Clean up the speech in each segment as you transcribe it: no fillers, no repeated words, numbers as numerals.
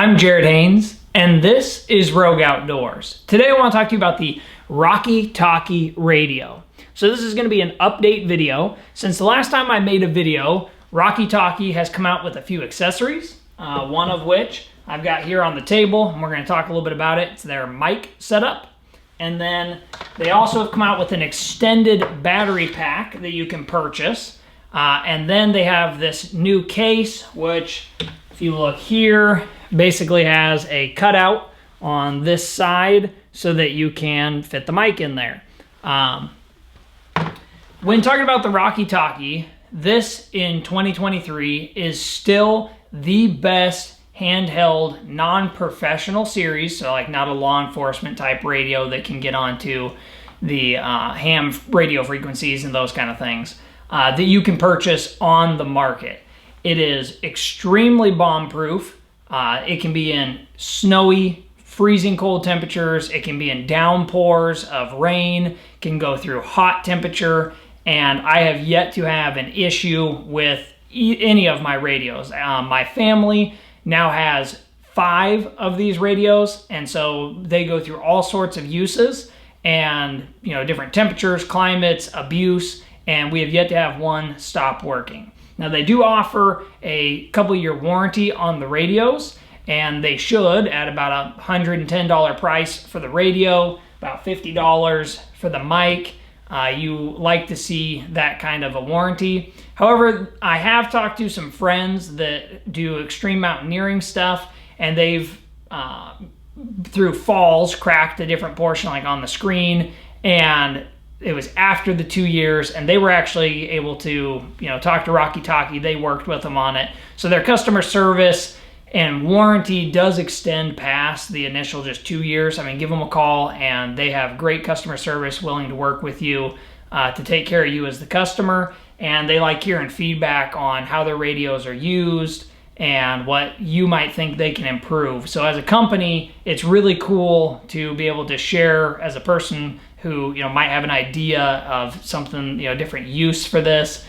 I'm Jared Haynes, and this is Rogue Outdoors. Today I want to talk to you about the Walkie Talkie radio. So this is going to be an update video. Since the last time I made a video, Walkie Talkie has come out with a few accessories, one of which I've got here on the table, and we're going to talk a little bit about it. It's their mic setup. And then they also have come out with an extended battery pack that you can purchase. And then they have this new case, which, if you look here, basically has a cutout on this side so that you can fit the mic in there. When talking about the Walkie Talkie, this in 2023 is still the best handheld non-professional series, so like not a law enforcement type radio that can get onto the ham radio frequencies and those kind of things, that you can purchase on the market. It is extremely bomb-proof. It can be in snowy, freezing cold temperatures. It can be in downpours of rain, can go through hot temperature, and I have yet to have an issue with any of my radios. My family now has 5 of these radios, and so they go through all sorts of uses and, you know, different temperatures, climates, abuse, and we have yet to have one stop working. Now, they do offer a couple-year warranty on the radios, and they should at about a $110 price for the radio, about $50 for the mic. You like to see that kind of a warranty. However, I have talked to some friends that do extreme mountaineering stuff, and they've, through falls, cracked a different portion, like on the screen, and it was after the 2 years, and they were actually able to, talk to Walkie Talkie. They worked with them on it. So their customer service and warranty does extend past the initial just 2 years. I mean, give them a call, and they have great customer service, willing to work with you to take care of you as the customer. And they like hearing feedback on how their radios are used and what you might think they can improve. So as a company, it's really cool to be able to share as a person who might have an idea of something, different use for this,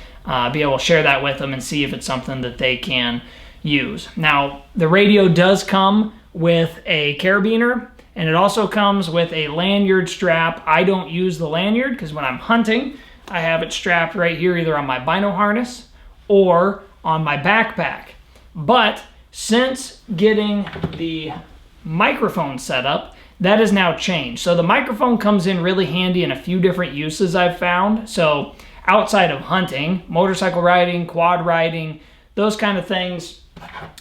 be able to share that with them and see if it's something that they can use. Now, the radio does come with a carabiner, and it also comes with a lanyard strap. I don't use the lanyard because when I'm hunting, I have it strapped right here, either on my bino harness or on my backpack. But since getting the microphone set up, that has now changed. So the microphone comes in really handy in a few different uses I've found. So outside of hunting, motorcycle riding, quad riding, those kind of things,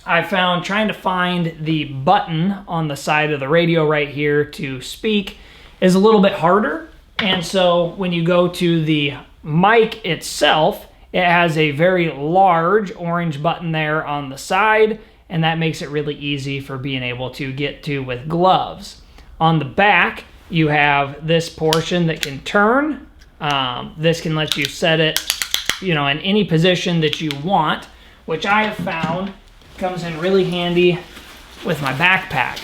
I found trying to find the button on the side of the radio right here to speak is a little bit harder. And so when you go to the mic itself, it has a very large orange button there on the side, and that makes it really easy for being able to get to with gloves. On the back, you have this portion that can turn. This can let you set it, in any position that you want, which I have found comes in really handy with my backpack.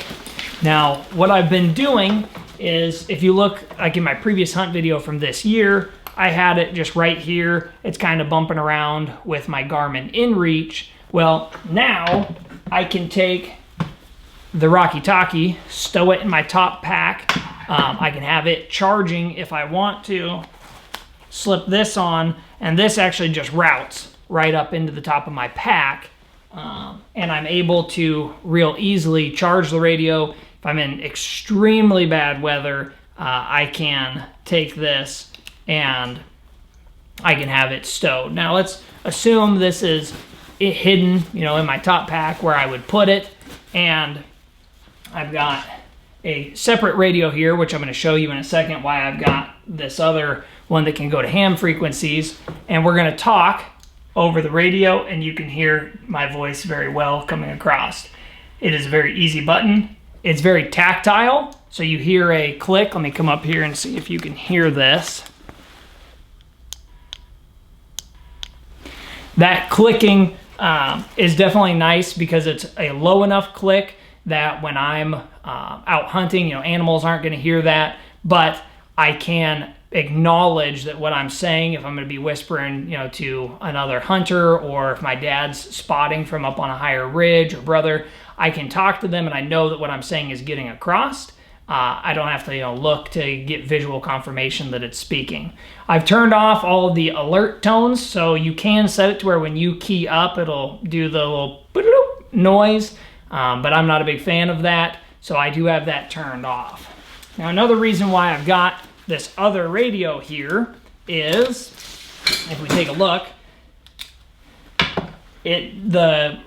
Now, what I've been doing is, if you look like in my previous hunt video from this year, I had it just right here. It's kind of bumping around with my Garmin InReach. Well, now I can take the Walkie Talkie, stow it in my top pack. I can have it charging if I want to, slip this on, and this actually just routes right up into the top of my pack. And I'm able to real easily charge the radio. If I'm in extremely bad weather, I can take this and I can have it stowed. Now let's assume this is hidden, in my top pack where I would put it, and I've got a separate radio here, which I'm going to show you in a second why I've got this other one that can go to ham frequencies, and we're going to talk over the radio, and you can hear my voice very well coming across. It is a very easy button. It's very tactile, so you hear a click. Let me come up here and see if you can hear this. That clicking is definitely nice because it's a low enough click that when I'm out hunting, animals aren't going to hear that, but I can acknowledge that what I'm saying, if I'm going to be whispering, you know, to another hunter, or if my dad's spotting from up on a higher ridge, or brother, I can talk to them and I know that what I'm saying is getting across. I don't have to, you know, look to get visual confirmation that it's speaking. I've turned off all of the alert tones, so you can set it to where when you key up, it'll do the little noise, but I'm not a big fan of that, so I do have that turned off. Now, another reason why I've got this other radio here is, if we take a look, the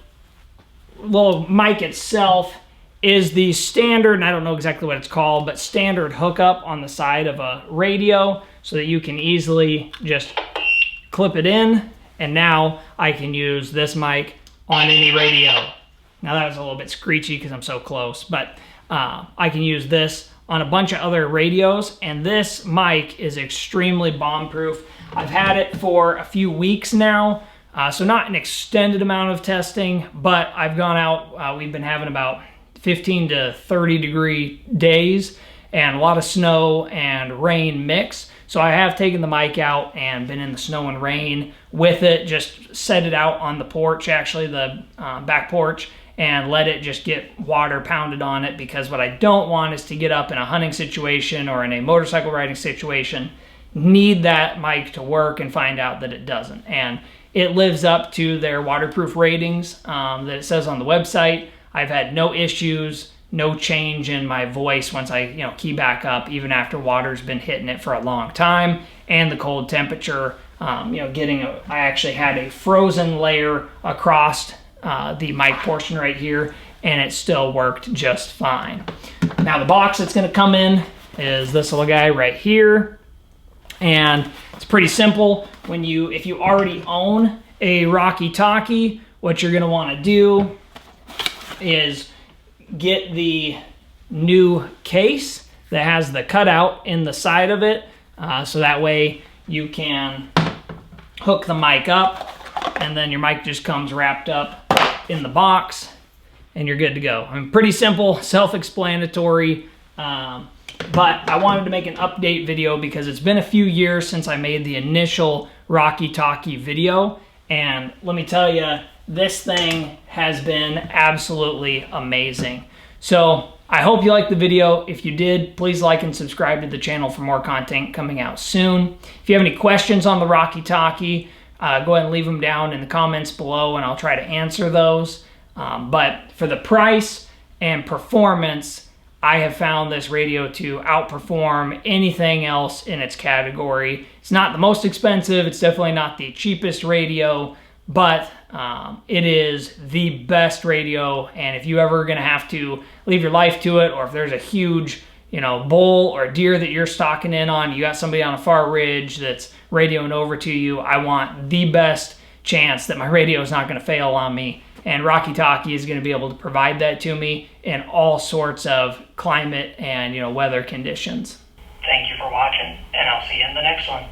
little mic itself is the standard, and I don't know exactly what it's called, but standard hookup on the side of a radio so that you can easily just clip it in, and now I can use this mic on any radio. Now that was a little bit screechy because I'm so close, but I can use this on a bunch of other radios, and this mic is extremely bomb-proof. I've had it for a few weeks now, so not an extended amount of testing, but I've gone out, we've been having about 15 to 30 degree days and a lot of snow and rain mix. So I have taken the mic out and been in the snow and rain with it, just set it out on the porch, actually the back porch, and let it just get water pounded on it, because what I don't want is to get up in a hunting situation or in a motorcycle riding situation, need that mic to work and find out that it doesn't. And it lives up to their waterproof ratings that it says on the website. I've had no issues, no change in my voice once I, you know, key back up, even after water's been hitting it for a long time, and the cold temperature, you know, I actually had a frozen layer across the mic portion right here, and it still worked just fine. Now the box that's going to come in is this little guy right here, and it's pretty simple. If you already own a Walkie Talkie, what you're going to want to do is get the new case that has the cutout in the side of it, so that way you can hook the mic up, and then your mic just comes wrapped up in the box and you're good to go. I mean, pretty simple, self-explanatory, but I wanted to make an update video because it's been a few years since I made the initial Walkie Talkie video, and let me tell you, this thing has been absolutely amazing. So I hope you liked the video. If you did, please like and subscribe to the channel for more content coming out soon. If you have any questions on the Walkie Talkie, go ahead and leave them down in the comments below and I'll try to answer those. But for the price and performance, I have found this radio to outperform anything else in its category. It's not the most expensive, it's definitely not the cheapest radio, but it is the best radio, and if you ever gonna have to leave your life to it, or if there's a huge, you know, bull or deer that you're stalking in on, you got somebody on a far ridge that's radioing over to you, I want the best chance that my radio is not gonna fail on me, and Walkie Talkie is gonna be able to provide that to me in all sorts of climate and, you know, weather conditions. Thank you for watching, and I'll see you in the next one.